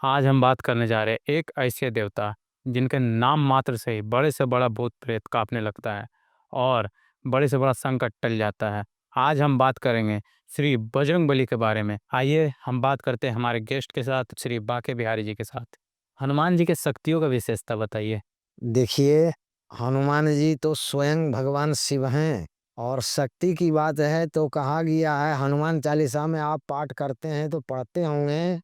आज हम बात करने जा रहे हैं एक ऐसे देवता जिनके नाम मात्र से ही बड़े से बड़ा भूत प्रेत कांपने लगता है और बड़े से बड़ा संकट टल जाता है। आज हम बात करेंगे श्री बजरंगबली के बारे में। आइए हम बात करते हैं हमारे गेस्ट के साथ, श्री बांके बिहारी जी के साथ। हनुमान जी के शक्तियों का विशेषता बताइए। देखिए, हनुमान जी तो स्वयं भगवान शिव हैं। और शक्ति की बात है तो कहा गया है, हनुमान चालीसा में आप पाठ करते हैं तो पढ़ते होंगे,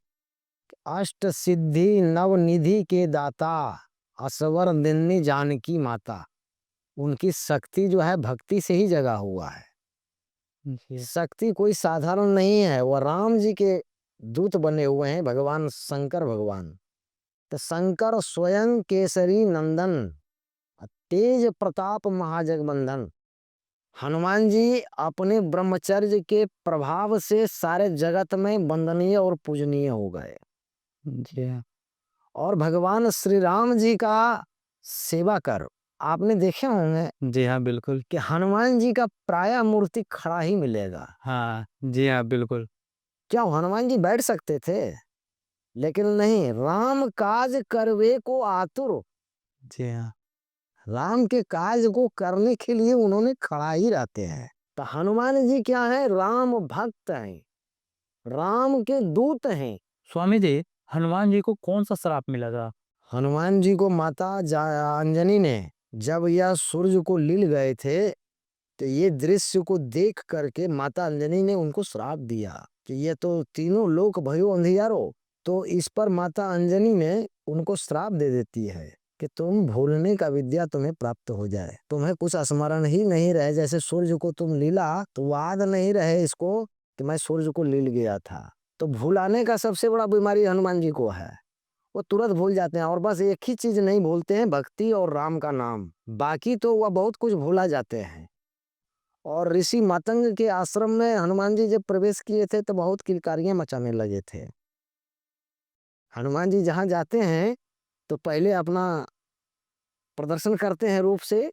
अष्ट सिद्धि नव निधि के दाता, असवर दिन्नी जानकी माता। उनकी शक्ति जो है भक्ति से ही जगा हुआ है। जी। शक्ति कोई साधारण नहीं है, वो राम जी के दूत बने हुए हैं, भगवान शंकर भगवान। तो शंकर स्वयं केसरी नंदन, तेज प्रताप महाजगबंदन। हनुमान जी अपने ब्रह्मचर्य के प्रभाव से सारे जगत में वंदनीय और पूजनीय हो गए। जी हाँ। और भगवान श्री राम जी का सेवा कर आपने देखे होंगे जी हाँ, बिल्कुल। कि हनुमान जी का प्रायः मूर्ति खड़ा ही मिलेगा। हाँ, जी हाँ, बिल्कुल। क्या हनुमान जी बैठ सकते थे? लेकिन नहीं, राम काज करवे को आतुर। जी हाँ। राम के काज को करने के लिए उन्होंने खड़ा ही रहते हैं। तो हनुमान जी क्या है? राम भक्त हैं, राम के दूत हैं। स्वामी जी, हनुमान जी को कौन सा श्राप मिला था? हनुमान जी को माता अंजनी ने जब यह सूर्य को लील गए थे, तो ये दृश्य को देख करके माता अंजनी ने उनको श्राप दिया कि ये तो तीनों लोक भयो अंधियारो। तो इस पर माता अंजनी ने उनको श्राप दे देती है कि तुम भूलने का विद्या तुम्हें प्राप्त हो जाए, तुम्हें कुछ स्मरण ही नहीं रहे। जैसे सूर्य को तुम लीला तो याद नहीं रहे इसको कि मैं सूर्य को लील गया था। तो भूलाने का सबसे बड़ा बीमारी हनुमान जी को है, वो तुरंत भूल जाते हैं। और बस एक ही चीज नहीं भूलते हैं, भक्ति और राम का नाम। बाकी तो वह बहुत कुछ भूला जाते हैं। और ऋषि मातंग के आश्रम में हनुमान जी जब प्रवेश किए थे तो बहुत किलकारियां मचाने लगे थे। हनुमान जी जहां जाते हैं तो पहले अपना प्रदर्शन करते हैं रूप से।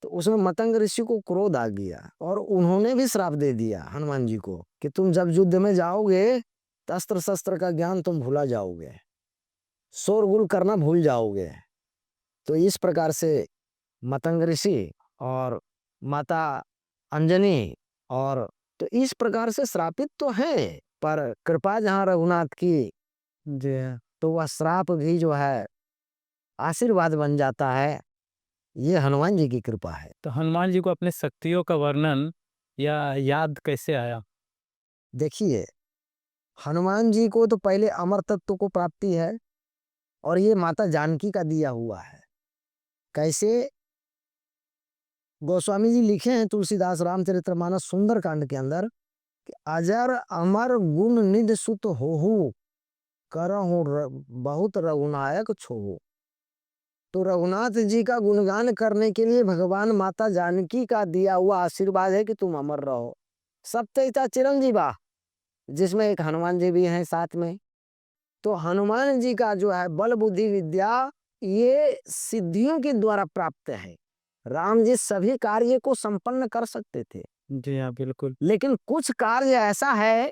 तो उसमें मतंग ऋषि को क्रोध आ गया और उन्होंने भी श्राप दे दिया हनुमान जी को कि तुम जब युद्ध में जाओगे तो अस्त्र शस्त्र का ज्ञान तुम भूला जाओगे, शोरगुल करना भूल जाओगे। तो इस प्रकार से मतंग ऋषि और माता अंजनी और तो इस प्रकार से श्रापित तो है, पर कृपा जहाँ रघुनाथ की, जी हाँ। तो वह श्राप भी जो है आशीर्वाद बन जाता है। ये हनुमान जी की कृपा है। तो हनुमान जी को अपने शक्तियों का वर्णन या याद कैसे आया? देखिए, हनुमान जी को तो पहले अमर तत्व को प्राप्ति है और ये माता जानकी का दिया हुआ है। कैसे? गोस्वामी जी लिखे हैं तुलसीदास रामचरितमानस सुंदर कांड के अंदर कि अजर अमर गुण निध सुत होहु, करहु बहुत रघुनायक छोहु। तो रघुनाथ जी का गुणगान करने के लिए भगवान माता जानकी का दिया हुआ आशीर्वाद है कि तुम अमर रहो। सप्तैता चिरंजीवा, जिसमें एक हनुमान जी भी हैं साथ में। तो हनुमान जी का जो है बल बुद्धि विद्या, ये सिद्धियों के द्वारा प्राप्त है। राम जी सभी कार्य को संपन्न कर सकते थे, जी हाँ, बिल्कुल। लेकिन कुछ कार्य ऐसा है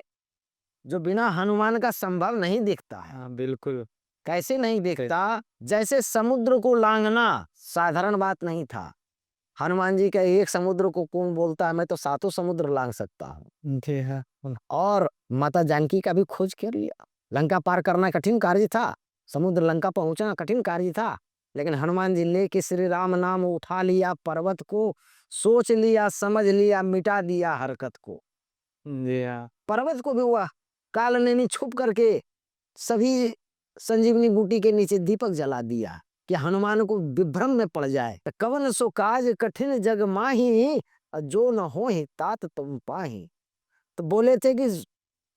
जो बिना हनुमान का संभव नहीं दिखता है। हाँ, बिल्कुल। कैसे नहीं दिखता? जैसे समुद्र को लांघना साधारण बात नहीं था। हनुमान जी का एक समुद्र को कौन बोलता है? मैं तो सातों समुद्र लांघ सकता हूँ। जी हाँ। और माता जानकी का भी खोज कर लिया। लंका पार करना कठिन कार्य था, समुद्र लंका पहुंचना कठिन कार्य था, लेकिन हनुमान जी लेके श्री राम नाम उठा लिया, पर्वत को सोच लिया, समझ लिया, मिटा दिया हरकत को। जी हाँ। पर्वत को भी हुआ काल ने छुप करके सभी संजीवनी बूटी के नीचे दीपक जला दिया कि हनुमान को विभ्रम में पड़ जाए। तो कवन सो काज कठिन जग माही, जो न हो तात तुम पाही। तो बोले थे कि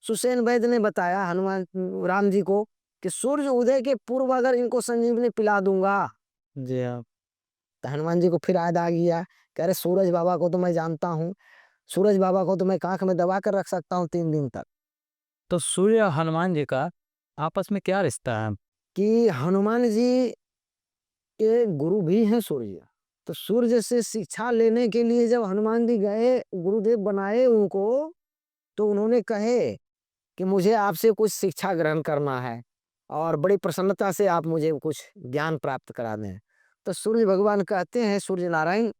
सुसेन वैद्य ने बताया हनुमान राम जी को कि सूर्य उदय के पूर्व अगर इनको संजीवनी पिला दूंगा। जी हाँ। तो हनुमान जी को फिर याद आ गया, कह रहे सूरज बाबा को तो मैं जानता हूँ, सूरज बाबा को तो मैं कांख में दबा कर रख सकता हूँ 3 दिन तक। तो सूर्य और हनुमान जी का आपस में क्या रिश्ता है? कि हनुमान जी के गुरु भी हैं सूर्य। तो सूर्य से शिक्षा लेने के लिए जब हनुमान जी गए, गुरुदेव बनाए उनको, तो उन्होंने कहे कि मुझे आपसे कुछ शिक्षा ग्रहण करना है। और बड़ी प्रसन्नता से आप मुझे कुछ ज्ञान प्राप्त करा दें। तो सूर्य भगवान कहते हैं, सूर्य नारायण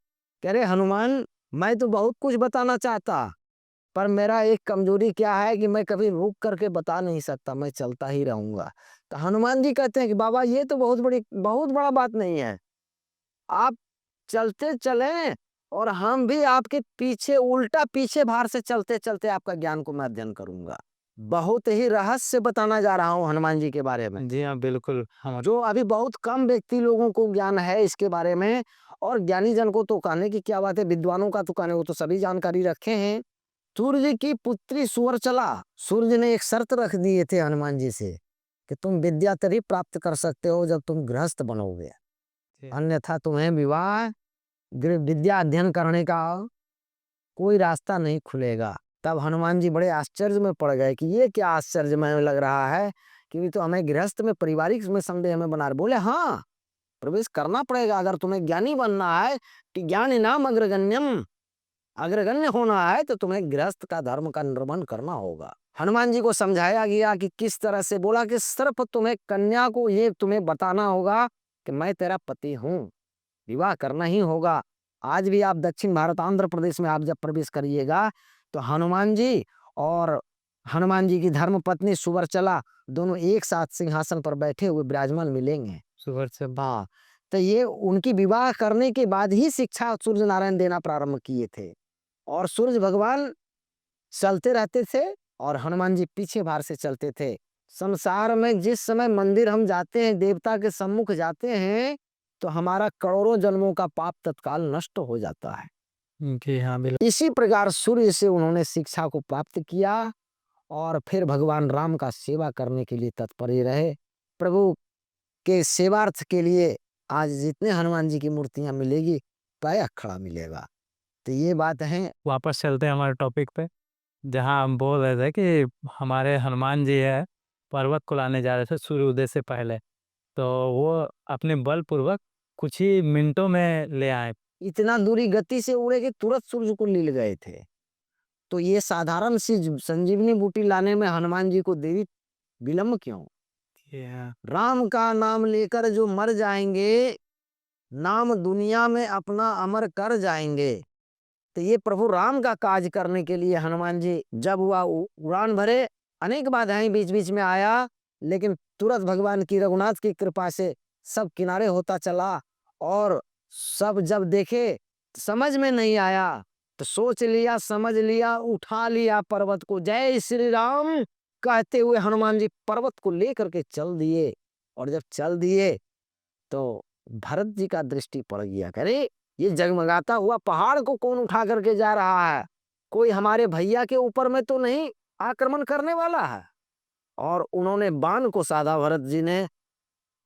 कह रहे हनुमान, मैं तो बहुत कुछ बताना चाहता, पर मेरा एक कमजोरी क्या है कि मैं कभी रुक करके बता नहीं सकता, मैं चलता ही रहूंगा। तो हनुमान जी कहते हैं कि बाबा ये तो बहुत बड़ा बात नहीं है, आप चलते चलें और हम भी आपके पीछे उल्टा पीछे भार से चलते चलते आपका ज्ञान को मैं अध्ययन करूंगा। बहुत ही रहस्य बताना जा रहा हूँ हनुमान जी के बारे में, जी हाँ, बिल्कुल। हम जो अभी बहुत कम व्यक्ति लोगों को ज्ञान है इसके बारे में। और ज्ञानी जन को तो कहने की क्या बात है, विद्वानों का तो कहने, वो तो सभी जानकारी रखे हैं। सूर्य की पुत्री सुवर्चला, सूर्य ने एक शर्त रख दिए थे हनुमान जी से कि तुम विद्या तभी प्राप्त कर सकते हो जब तुम गृहस्थ बनोगे, जी, अन्यथा तुम्हें विवाह विद्या अध्ययन करने का कोई रास्ता नहीं खुलेगा। तब हनुमान जी बड़े आश्चर्य में पड़ गए कि ये क्या आश्चर्यमय लग रहा है, कि तो हमें गृहस्थ में पारिवारिक में संदेह में बना रहे। बोले हाँ, प्रवेश करना पड़ेगा अगर तुम्हें ज्ञानी बनना है, कि ज्ञानी नाम अग्रगण्यम, अग्रगण्य होना है तो तुम्हें गृहस्थ का धर्म का निर्वहन करना होगा। हनुमान जी को समझाया गया कि किस तरह से, बोला कि सिर्फ तुम्हें कन्या को ये तुम्हें बताना होगा कि मैं तेरा पति हूँ, विवाह करना ही होगा। आज भी आप दक्षिण भारत आंध्र प्रदेश में आप जब प्रवेश करिएगा तो हनुमान जी और हनुमान जी की धर्म पत्नी सुवर्चला दोनों एक साथ सिंहासन पर बैठे हुए विराजमान मिलेंगे। सुबह से हाँ, तो ये उनकी विवाह करने के बाद ही शिक्षा सूर्य नारायण देना प्रारंभ किए थे। और सूर्य भगवान चलते रहते थे और हनुमान जी पीछे भार से चलते थे। संसार में जिस समय मंदिर हम जाते हैं, देवता के सम्मुख जाते हैं, तो हमारा करोड़ों जन्मों का पाप तत्काल नष्ट हो जाता है। जी हाँ, बिल्कुल। इसी प्रकार सूर्य से उन्होंने शिक्षा को प्राप्त किया और फिर भगवान राम का सेवा करने के लिए तत्पर ही रहे। प्रभु के सेवार्थ के लिए आज जितने हनुमान जी की मूर्तियां मिलेगी, प्रायः खड़ा मिलेगा। तो ये बात है। वापस चलते हैं हमारे टॉपिक पे, जहाँ हम बोल रहे थे कि हमारे हनुमान जी है, पर्वत को लाने जा रहे थे सूर्योदय से पहले, तो वो अपने बलपूर्वक कुछ ही मिनटों में ले आए। इतना दूरी गति से उड़े कि तुरंत सूर्य को लील गए थे। तो ये साधारण सी संजीवनी बूटी लाने में हनुमान जी को देरी विलंब क्यों? जी हाँ, राम का नाम लेकर जो मर जाएंगे, नाम दुनिया में अपना अमर कर जाएंगे। तो ये प्रभु राम का काज करने के लिए हनुमान जी जब हुआ उड़ान भरे। अनेक बाधाएं बीच बीच में आया, लेकिन तुरंत भगवान की रघुनाथ की कृपा से सब किनारे होता चला। और सब जब देखे, समझ में नहीं आया तो सोच लिया, समझ लिया, उठा लिया पर्वत को, जय श्री राम कहते हुए हनुमान जी पर्वत को लेकर के चल दिए। और जब चल दिए तो भरत जी का दृष्टि पड़ गया, करे ये जगमगाता हुआ पहाड़ को कौन उठा करके जा रहा है, कोई हमारे भैया के ऊपर में तो नहीं आक्रमण करने वाला है। और उन्होंने बाण को साधा भरत जी ने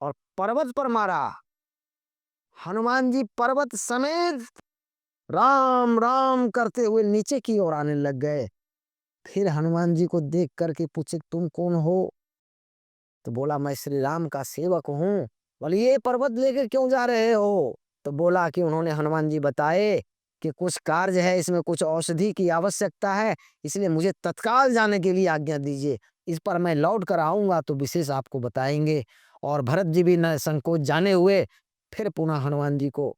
और पर्वत पर मारा। हनुमान जी पर्वत समेत राम राम करते हुए नीचे की ओर आने लग गए। फिर हनुमान जी को देख करके पूछे तुम कौन हो? तो बोला मैं श्री राम का सेवक हूँ। बोले ये पर्वत लेके क्यों जा रहे हो? तो बोला कि उन्होंने हनुमान जी बताए कि कुछ कार्य है, इसमें कुछ औषधि की आवश्यकता है, इसलिए मुझे तत्काल जाने के लिए आज्ञा दीजिए, इस पर मैं लौट कर आऊंगा तो विशेष आपको बताएंगे। और भरत जी भी न संकोच जाने हुए, फिर पुनः हनुमान जी को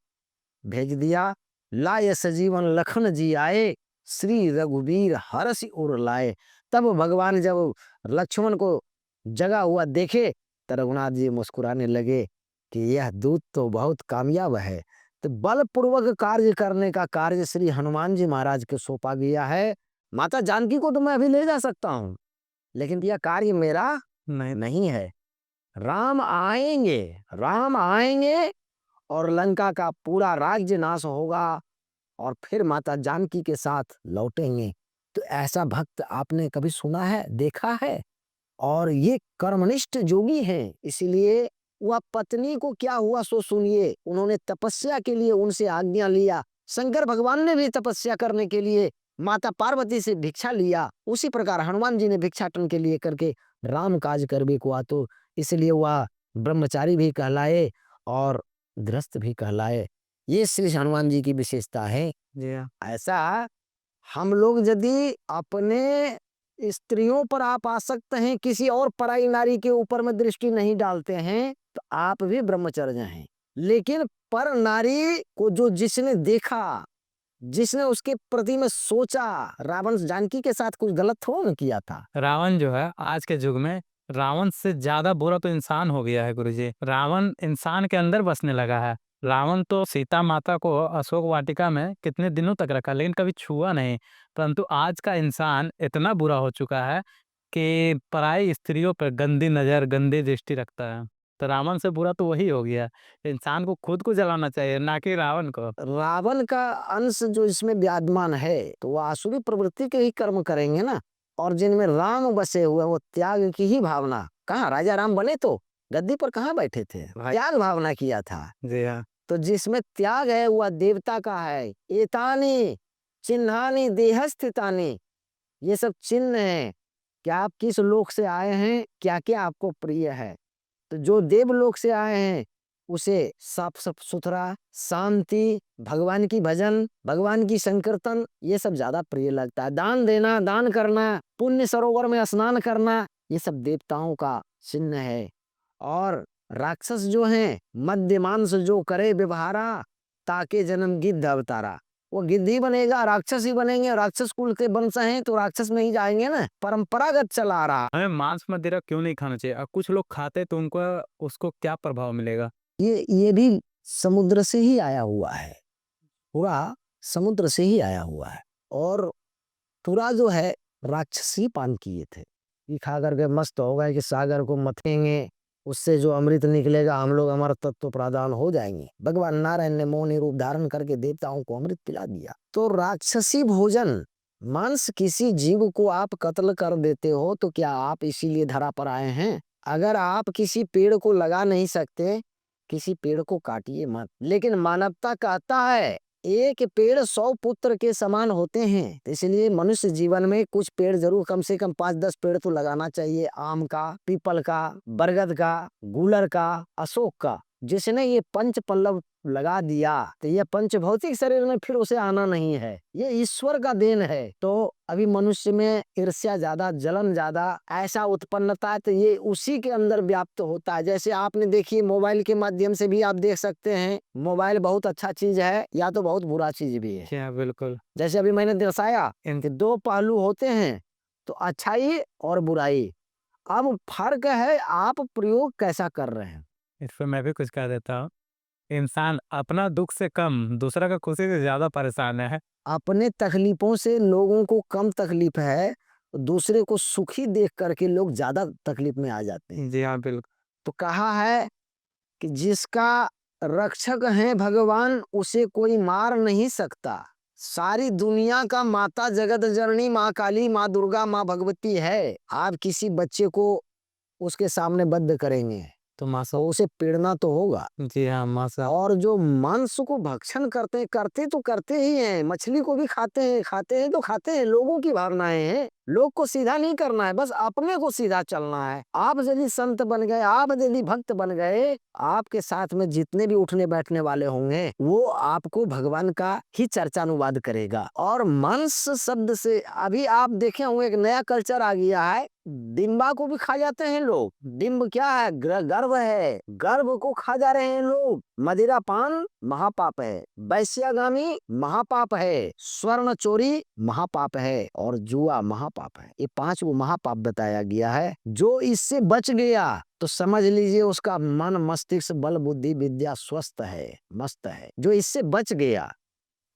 भेज दिया। लाय सजीवन लखन जी आए, श्री रघुवीर हरषि उर लाए। तब भगवान जब लक्ष्मण को जगा हुआ देखे तो रघुनाथ जी मुस्कुराने लगे कि यह दूत तो बहुत कामयाब है। तो बलपूर्वक कार्य करने का कार्य श्री हनुमान जी महाराज के सौंपा गया है। माता जानकी को तो मैं अभी ले जा सकता हूँ, लेकिन यह कार्य मेरा नहीं, नहीं है। राम आएंगे, राम आएंगे और लंका का पूरा राज्य नाश होगा और फिर माता जानकी के साथ लौटेंगे। तो ऐसा भक्त आपने कभी सुना है, देखा है? और ये कर्मनिष्ठ जोगी हैं, इसलिए वह पत्नी को क्या हुआ सो सुनिए। उन्होंने तपस्या के लिए उनसे आज्ञा लिया। शंकर भगवान ने भी तपस्या करने के लिए माता पार्वती से भिक्षा लिया। उसी प्रकार हनुमान जी ने भिक्षाटन के लिए करके राम काज करबे को आ, तो इसलिए वह ब्रह्मचारी भी कहलाए और गृहस्थ भी कहलाए। ये श्री हनुमान जी की विशेषता है। जी हाँ, ऐसा हम लोग यदि अपने स्त्रियों पर आप आसक्त हैं, किसी और पराई नारी के ऊपर में दृष्टि नहीं डालते हैं, तो आप भी ब्रह्मचर्य हैं। लेकिन पर नारी को जो जिसने देखा, जिसने उसके प्रति में सोचा, रावण जानकी के साथ कुछ गलत थोड़ा न किया था। रावण जो है आज के युग में रावण से ज्यादा बुरा तो इंसान हो गया है गुरुजी। रावण इंसान के अंदर बसने लगा है। रावण तो सीता माता को अशोक वाटिका में कितने दिनों तक रखा, लेकिन कभी छुआ नहीं। परंतु आज का इंसान इतना बुरा हो चुका है कि पराई स्त्रियों पर गंदी नजर, गंदी दृष्टि रखता है। तो रावण से बुरा तो वही हो गया। इंसान को खुद को जलाना चाहिए, ना कि रावण को। रावण का अंश जो इसमें विद्यमान है, तो वो आसुरी प्रवृत्ति के ही कर्म करेंगे ना। और जिनमें राम बसे हुए, वो त्याग की ही भावना। कहाँ राजा राम बने तो गद्दी पर कहाँ बैठे थे, त्याग भावना किया था। जी हाँ। तो जिसमें त्याग है वह देवता का है। एतानी चिन्हानी देहस्थितानी, ये सब चिन्ह है कि आप किस लोक से आए हैं, क्या क्या आपको प्रिय है। तो जो देवलोक से आए हैं उसे साफ सुथरा, शांति, भगवान की भजन, भगवान की संकीर्तन, ये सब ज्यादा प्रिय लगता है। दान देना, दान करना, पुण्य सरोवर में स्नान करना, ये सब देवताओं का चिन्ह है। और राक्षस जो हैं, मद्य मांस जो करे व्यवहारा, ताके जन्म गिद्ध अवतारा, वो गिद्ध ही बनेगा, राक्षस ही बनेंगे। राक्षस कुल के वंश हैं तो राक्षस में ही जाएंगे ना, परंपरागत चला आ रहा। हमें मांस मदिरा क्यों नहीं खाना चाहिए? कुछ लोग खाते तो उनको उसको क्या प्रभाव मिलेगा? ये भी समुद्र से ही आया हुआ है, पूरा समुद्र से ही आया हुआ है। और पूरा जो है राक्षसी पान किए थे, ये खा करके मस्त हो गए कि सागर को मथेंगे, उससे जो अमृत निकलेगा हम लोग अमर तत्व प्रदान हो जाएंगे। भगवान नारायण ने मोहिनी रूप धारण करके देवताओं को अमृत पिला दिया। तो राक्षसी भोजन, मांस, किसी जीव को आप कत्ल कर देते हो तो क्या आप इसीलिए धरा पर आए हैं? अगर आप किसी पेड़ को लगा नहीं सकते, किसी पेड़ को काटिए मत। लेकिन मानवता कहता है एक पेड़ 100 पुत्र के समान होते हैं, तो इसलिए मनुष्य जीवन में कुछ पेड़ जरूर, कम से कम 5-10 पेड़ तो लगाना चाहिए। आम का, पीपल का, बरगद का, गूलर का, अशोक का। जिसने ये पंच पल्लव लगा दिया तो ये पंच भौतिक शरीर में फिर उसे आना नहीं है, ये ईश्वर का देन है। तो अभी मनुष्य में ईर्ष्या ज्यादा, जलन ज्यादा ऐसा उत्पन्नता है, तो ये उसी के अंदर व्याप्त होता है। जैसे आपने देखिए मोबाइल के माध्यम से भी आप देख सकते हैं, मोबाइल बहुत अच्छा चीज है या तो बहुत बुरा चीज भी है। क्या? बिल्कुल। जैसे अभी मैंने दर्शाया इनके 2 पहलू होते हैं, तो अच्छाई और बुराई। अब फर्क है आप प्रयोग कैसा कर रहे हैं। इस पर मैं भी कुछ कह देता हूँ। इंसान अपना दुख से कम दूसरा का खुशी से ज्यादा परेशान है। अपने तकलीफों से लोगों को कम तकलीफ है, दूसरे को सुखी देख करके लोग ज्यादा तकलीफ में आ जाते हैं। जी हाँ, बिल्कुल। तो कहा है कि जिसका रक्षक है भगवान, उसे कोई मार नहीं सकता। सारी दुनिया का माता जगत जननी माँ काली, माँ दुर्गा, माँ भगवती है। आप किसी बच्चे को उसके सामने बद्ध करेंगे तो मासा। तो उसे पीड़ना तो होगा। जी हाँ, मासा। और जो मांस को भक्षण करते तो करते ही हैं, मछली को भी खाते हैं तो खाते हैं। लोगों की भावनाएं हैं, लोग को सीधा नहीं करना है, बस अपने को सीधा चलना है। आप यदि संत बन गए, आप यदि भक्त बन गए, आपके साथ में जितने भी उठने बैठने वाले होंगे वो आपको भगवान का ही चर्चानुवाद करेगा। और मांस शब्द से अभी आप देखे होंगे एक नया कल्चर आ गया है, डिम्बा को भी खा जाते हैं लोग। डिम्ब क्या है? गर्भ है, गर्भ को खा जा रहे हैं लोग। मदिरा पान महापाप है, वैश्यागामी महापाप है, स्वर्ण चोरी महापाप है, और जुआ महापाप है। ये 5 वो महापाप बताया गया है। जो इससे बच गया तो समझ लीजिए उसका मन, मस्तिष्क, बल, बुद्धि, विद्या स्वस्थ है, मस्त है। जो इससे बच गया,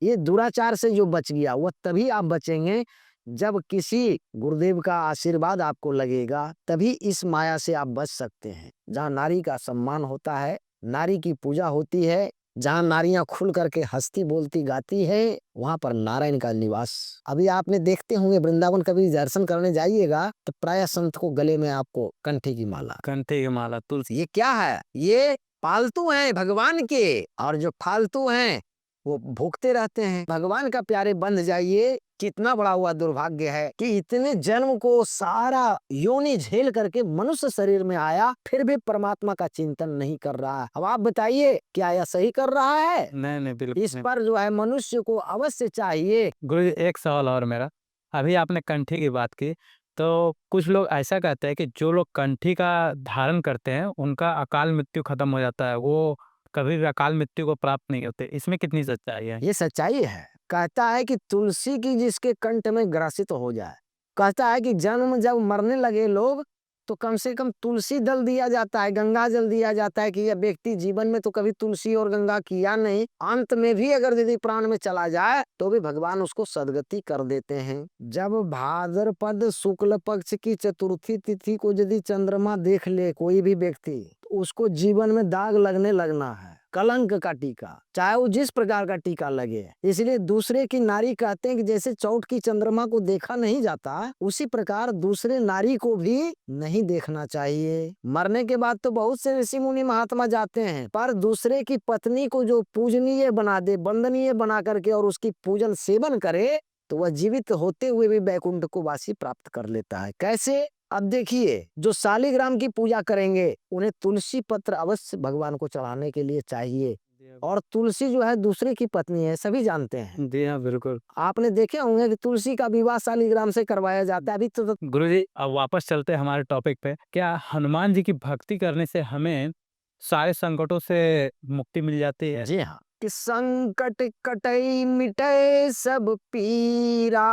ये दुराचार से जो बच गया, वह तभी आप बचेंगे जब किसी गुरुदेव का आशीर्वाद आपको लगेगा, तभी इस माया से आप बच सकते हैं। जहाँ नारी का सम्मान होता है, नारी की पूजा होती है, जहाँ नारियां खुल करके हंसती बोलती गाती है, वहां पर नारायण का निवास। अभी आपने देखते होंगे वृंदावन कभी दर्शन करने जाइएगा तो प्राय संत को गले में आपको कंठे की माला, कंठे की माला, तुलसी। ये क्या है? ये पालतू हैं भगवान के, और जो फालतू हैं वो भोगते रहते हैं। भगवान का प्यारे बन जाइए। कितना बड़ा हुआ दुर्भाग्य है कि इतने जन्म को सारा योनि झेल करके मनुष्य शरीर में आया, फिर भी परमात्मा का चिंतन नहीं कर रहा है। अब आप बताइए क्या यह सही कर रहा है? नहीं नहीं, बिल्कुल इस नहीं। पर जो है मनुष्य को अवश्य चाहिए। गुरु जी, एक सवाल और मेरा। अभी आपने कंठी की बात की, तो कुछ लोग ऐसा कहते हैं कि जो लोग कंठी का धारण करते हैं उनका अकाल मृत्यु खत्म हो जाता है, वो कभी भी अकाल मृत्यु को प्राप्त नहीं होते। इसमें कितनी सच्चाई है? ये सच्चाई है। कहता है कि तुलसी की जिसके कंठ में ग्रासित हो जाए, कहता है कि जन्म जब मरने लगे लोग तो कम से कम तुलसी दल दिया जाता है, गंगा जल दिया जाता है कि यह व्यक्ति जीवन में तो कभी तुलसी और गंगा किया नहीं, अंत में भी अगर यदि प्राण में चला जाए तो भी भगवान उसको सदगति कर देते हैं। जब भाद्रपद शुक्ल पक्ष की चतुर्थी तिथि को यदि चंद्रमा देख ले कोई भी व्यक्ति, तो उसको जीवन में दाग लगने लगना है, कलंक का टीका, चाहे वो जिस प्रकार का टीका लगे। इसलिए दूसरे की नारी कहते हैं कि जैसे चौथ की चंद्रमा को देखा नहीं जाता, उसी प्रकार दूसरे नारी को भी नहीं देखना चाहिए। मरने के बाद तो बहुत से ऋषि मुनि महात्मा जाते हैं, पर दूसरे की पत्नी को जो पूजनीय बना दे, वंदनीय बना करके और उसकी पूजन सेवन करे, तो वह जीवित होते हुए भी वैकुंठ को वासी प्राप्त कर लेता है। कैसे? अब देखिए, जो शालिग्राम की पूजा करेंगे उन्हें तुलसी पत्र अवश्य भगवान को चढ़ाने के लिए चाहिए। और तुलसी जो है दूसरे की पत्नी है, सभी जानते हैं। जी हाँ, बिल्कुल। आपने देखे होंगे कि तुलसी का विवाह शालिग्राम से करवाया जाता है। अभी तो गुरुजी, अब वापस चलते हैं हमारे टॉपिक पे। क्या हनुमान जी की भक्ति करने से हमें सारे संकटों से मुक्ति मिल जाती है? जी हाँ, कि संकट कटई मिटै सब पीरा,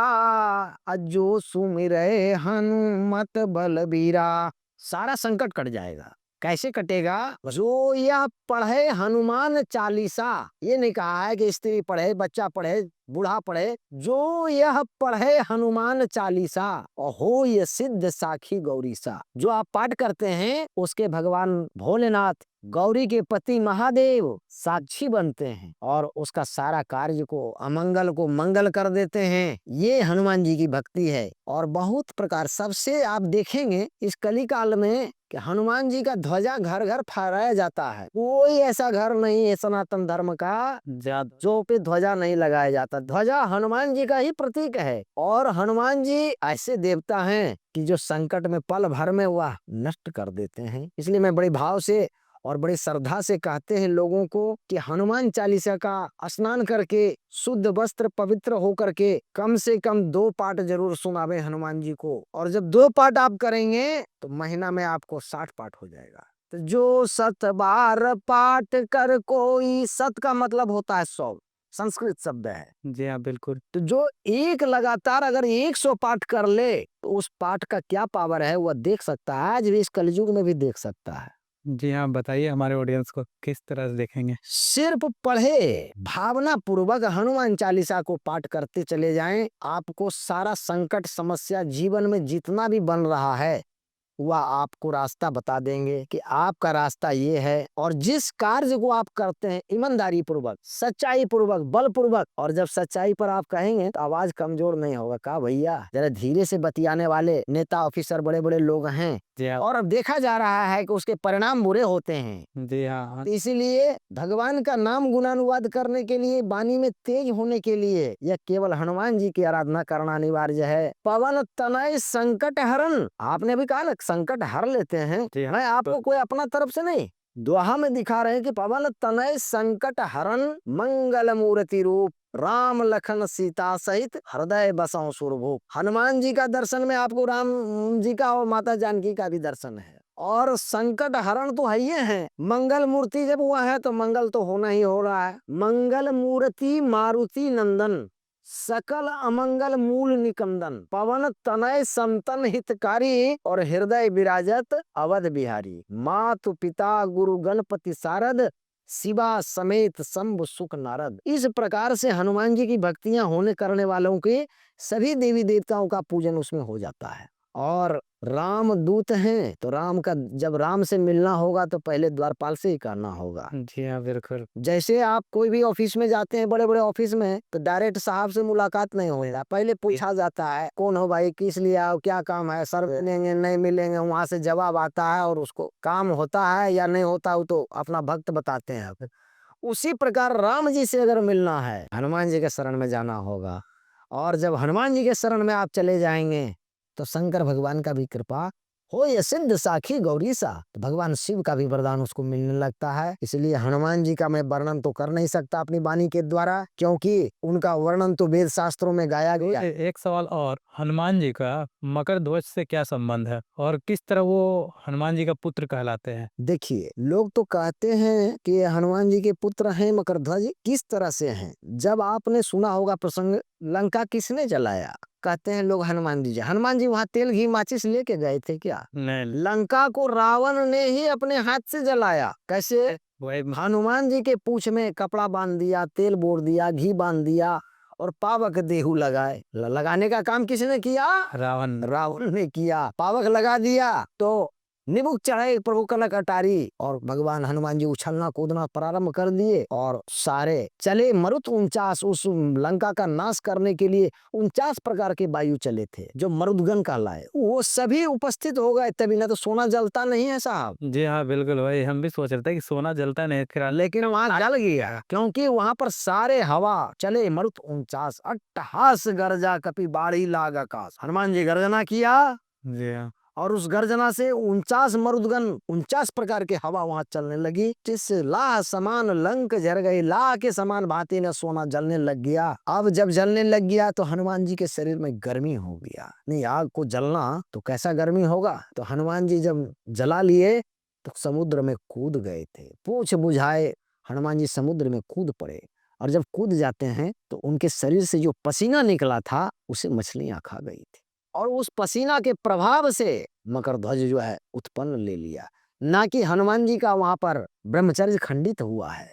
अजो सुमिरै हनुमत बलबीरा। सारा संकट कट जाएगा। कैसे कटेगा? जो यह पढ़े हनुमान चालीसा, ये नहीं कहा है कि स्त्री पढ़े, बच्चा पढ़े, बूढ़ा पढ़े, जो यह पढ़े हनुमान चालीसा और हो ये सिद्ध साखी गौरीसा। जो आप पाठ करते हैं उसके भगवान भोलेनाथ, गौरी के पति महादेव साक्षी बनते हैं और उसका सारा कार्य को, अमंगल को मंगल कर देते हैं। ये हनुमान जी की भक्ति है। और बहुत प्रकार, सबसे आप देखेंगे इस कली काल में कि हनुमान जी का ध्वजा घर घर फहराया जाता है। कोई ऐसा घर नहीं है सनातन धर्म का जो पे ध्वजा नहीं लगाया जाता। ध्वजा हनुमान जी का ही प्रतीक है। और हनुमान जी ऐसे देवता हैं कि जो संकट में पल भर में वह नष्ट कर देते हैं। इसलिए मैं बड़े भाव से और बड़ी श्रद्धा से कहते हैं लोगों को कि हनुमान चालीसा का स्नान करके, शुद्ध वस्त्र पवित्र होकर के कम से कम 2 पाठ जरूर सुनावे हनुमान जी को। और जब 2 पाठ आप करेंगे तो महीना में आपको 60 पाठ हो जाएगा। तो जो 7 बार पाठ कर कोई, सत का मतलब होता है 100, संस्कृत शब्द है। जी हाँ, बिल्कुल। तो जो एक लगातार अगर 100 पाठ कर ले तो उस पाठ का क्या पावर है वह देख सकता है, आज भी इस कलयुग में भी देख सकता है। जी हाँ, बताइए हमारे ऑडियंस को किस तरह से देखेंगे? सिर्फ पढ़े, भावना पूर्वक हनुमान चालीसा को पाठ करते चले जाएं, आपको सारा संकट समस्या जीवन में जितना भी बन रहा है वह आपको रास्ता बता देंगे कि आपका रास्ता ये है। और जिस कार्य को आप करते हैं ईमानदारी पूर्वक, सच्चाई पूर्वक, बल पूर्वक, और जब सच्चाई पर आप कहेंगे तो आवाज कमजोर नहीं होगा। का भैया जरा धीरे से बतियाने वाले नेता ऑफिसर बड़े बड़े लोग हैं। जी हाँ। और अब देखा जा रहा है कि उसके परिणाम बुरे होते हैं। जी हाँ। तो इसीलिए भगवान का नाम गुणानुवाद करने के लिए, वाणी में तेज होने के लिए, यह केवल हनुमान जी की आराधना करना अनिवार्य है। पवन तनय संकट हरण, आपने भी कहा ना संकट हर लेते हैं। जी हाँ। मैं आपको कोई अपना तरफ से नहीं, दोहा में दिखा रहे हैं कि पवन तनय संकट हरण, मंगल मूर्ति रूप, राम लखन सीता सहित हृदय बसाओ सुरभूप। हनुमान जी का दर्शन में आपको राम जी का और माता जानकी का भी दर्शन है। और संकट हरण तो है ही है, मंगल मूर्ति जब हुआ है तो मंगल तो होना ही हो रहा है। मंगल मूर्ति मारुति नंदन, सकल अमंगल मूल निकंदन, पवन तनय संतन हितकारी, और हृदय विराजत अवध बिहारी। मातु पिता गुरु गणपति सारद, शिवा समेत शंभु सुख नारद। इस प्रकार से हनुमान जी की भक्तियां होने करने वालों के सभी देवी देवताओं का पूजन उसमें हो जाता है। और राम दूत हैं तो राम का, जब राम से मिलना होगा तो पहले द्वारपाल से ही करना होगा। जी हाँ, बिल्कुल। जैसे आप कोई भी ऑफिस में जाते हैं, बड़े बड़े ऑफिस में, तो डायरेक्ट साहब से मुलाकात नहीं होगा, पहले पूछा जाता है कौन हो भाई, किस लिए आओ, क्या काम है, सर मिलेंगे नहीं मिलेंगे, वहां से जवाब आता है और उसको काम होता है या नहीं होता है तो अपना भक्त बताते हैं। उसी प्रकार राम जी से अगर मिलना है, हनुमान जी के शरण में जाना होगा। और जब हनुमान जी के शरण में आप चले जाएंगे तो शंकर भगवान का भी कृपा हो ये सिद्ध साखी गौरी सा। तो भगवान शिव का भी वरदान उसको मिलने लगता है। इसलिए हनुमान जी का मैं वर्णन तो कर नहीं सकता अपनी वाणी के द्वारा, क्योंकि उनका वर्णन तो वेद शास्त्रों में गाया गया। एक सवाल और, हनुमान जी का मकर ध्वज से क्या संबंध है और किस तरह वो हनुमान जी का पुत्र कहलाते हैं? देखिए, लोग तो कहते हैं कि ये हनुमान जी के पुत्र हैं मकरध्वज। किस तरह से हैं? जब आपने सुना होगा प्रसंग, लंका किसने जलाया? कहते हैं लोग हनुमान जी। हनुमान जी वहां तेल घी माचिस लेके गए थे क्या? नहीं, लंका को रावण ने ही अपने हाथ से जलाया। कैसे? वही हनुमान जी के पूंछ में कपड़ा बांध दिया, तेल बोर दिया, घी बांध दिया और पावक देहू लगाए। लगाने का काम किसने किया? रावण। रावण ने किया। पावक लगा दिया तो निबुक चढ़े प्रभु कनक अटारी और भगवान हनुमान जी उछलना कूदना प्रारंभ कर दिए और सारे चले मरुत 49। उस लंका का नाश करने के लिए 49 प्रकार के वायु चले थे जो मरुदगण कहलाए, वो सभी उपस्थित हो गए। तभी ना तो सोना जलता नहीं है साहब। जी हाँ, बिल्कुल भाई, हम भी सोच रहे थे कि सोना जलता नहीं है, लेकिन वहां जल गया क्योंकि वहां पर सारे हवा चले मरुत 49। अट्टहास गर्जा कपि बाढ़ी लाग आकाश। हनुमान जी गर्जना किया जी हाँ। और उस गर्जना से 49 मरुदगण 49 प्रकार के हवा वहां चलने लगी, जिससे लाह समान लंक झर गई। लाह के समान भांति न सोना जलने लग गया। अब जब जलने लग गया तो हनुमान जी के शरीर में गर्मी हो गया। नहीं, आग को जलना तो कैसा गर्मी होगा। तो हनुमान जी जब जला लिए तो समुद्र में कूद गए थे। पूछ बुझाए हनुमान जी समुद्र में कूद पड़े और जब कूद जाते हैं तो उनके शरीर से जो पसीना निकला था उसे मछलियां खा गई थी और उस पसीना के प्रभाव से मकर ध्वज जो है उत्पन्न ले लिया, ना कि हनुमान जी का वहां पर ब्रह्मचर्य खंडित हुआ है।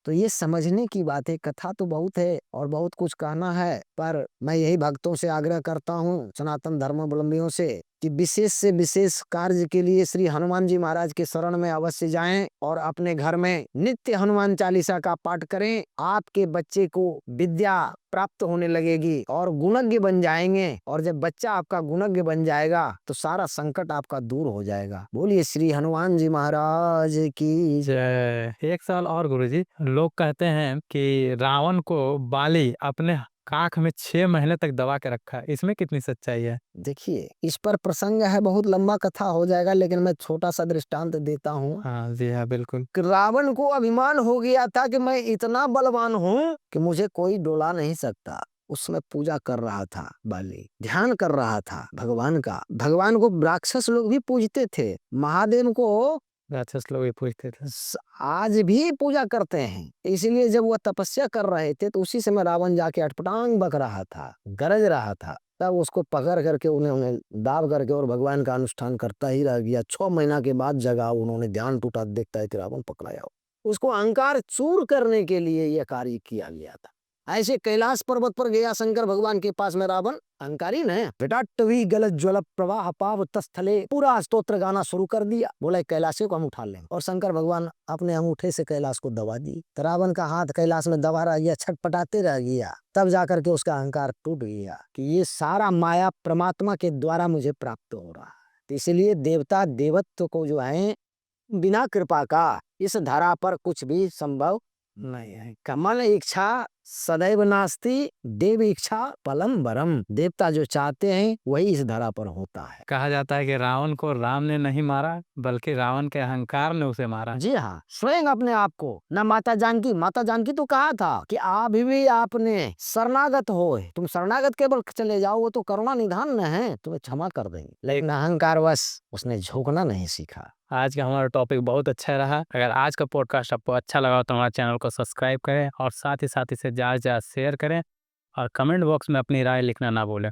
तो ये समझने की बात है। कथा तो बहुत है और बहुत कुछ कहना है, पर मैं यही भक्तों से आग्रह करता हूँ, सनातन धर्मावलंबियों से, कि विशेष से विशेष कार्य के लिए श्री हनुमान जी महाराज के शरण में अवश्य जाएं और अपने घर में नित्य हनुमान चालीसा का पाठ करें। आपके बच्चे को विद्या प्राप्त होने लगेगी और गुणज्ञ बन जाएंगे, और जब बच्चा आपका गुणज्ञ बन जाएगा तो सारा संकट आपका दूर हो जाएगा। बोलिए श्री हनुमान जी महाराज की जय। एक साल और गुरुजी, लोग कहते हैं कि रावण को बाली अपने काख में 6 महीने तक दबा के रखा है, इसमें कितनी सच्चाई है? देखिए, इस पर प्रसंग है, बहुत लंबा कथा हो जाएगा, लेकिन मैं छोटा सा दृष्टांत देता हूँ। हाँ जी हाँ, बिल्कुल। रावण को अभिमान हो गया था कि मैं इतना बलवान हूँ कि मुझे कोई डोला नहीं सकता। उसमें पूजा कर रहा था, बाली ध्यान कर रहा था भगवान का। भगवान को राक्षस लोग भी पूजते थे, महादेव को राक्षस लोग भी पूछते थे। आज भी पूजा करते हैं। इसलिए जब वह तपस्या कर रहे थे तो उसी समय रावण जाके अटपटांग बक रहा था, गरज रहा था। तब उसको पकड़ करके उन्हें दाब करके और भगवान का अनुष्ठान करता ही रह गया। 6 महीना के बाद जगा, उन्होंने ध्यान टूटा, देखता है कि रावण पकड़ाया। उसको अहंकार चूर करने के लिए यह कार्य किया गया था। ऐसे कैलाश पर्वत पर गया शंकर भगवान के पास में रावण, अहंकारी ने विटाटवी गलत ज्वल प्रवाह पाव तस्थले, पूरा स्तोत्र गाना शुरू कर दिया। बोला कैलाश को हम उठा लेंगे, और शंकर भगवान अपने अंगूठे से कैलाश को दबा दी। तो रावण का हाथ कैलाश में दबा रह गया, छटपटाते रह गया। तब जाकर के उसका अहंकार टूट गया कि ये सारा माया परमात्मा के द्वारा मुझे प्राप्त हो रहा है। तो इसलिए देवता देवत्व को जो है, बिना कृपा का इस धरा पर कुछ भी संभव नहीं है। कमल इच्छा सदैव नास्ति, देव इच्छा पलम बरम। देवता जो चाहते हैं वही इस धरा पर होता है। कहा जाता है कि रावण को राम ने नहीं मारा, बल्कि रावण के अहंकार ने उसे मारा। जी हाँ, स्वयं अपने आप को। न माता जानकी तो कहा था कि आप भी आपने शरणागत हो, तुम शरणागत केवल चले जाओ, वो तो करुणा निधान न है, तुम्हें क्षमा कर देंगे। लेकिन अहंकारवश उसने झुकना नहीं सीखा। आज का हमारा टॉपिक बहुत अच्छा रहा। अगर आज का पॉडकास्ट आपको अच्छा लगा तो हमारे चैनल को सब्सक्राइब करें और साथ ही इसे ज़्यादा से ज़्यादा शेयर करें और कमेंट बॉक्स में अपनी राय लिखना ना भूलें।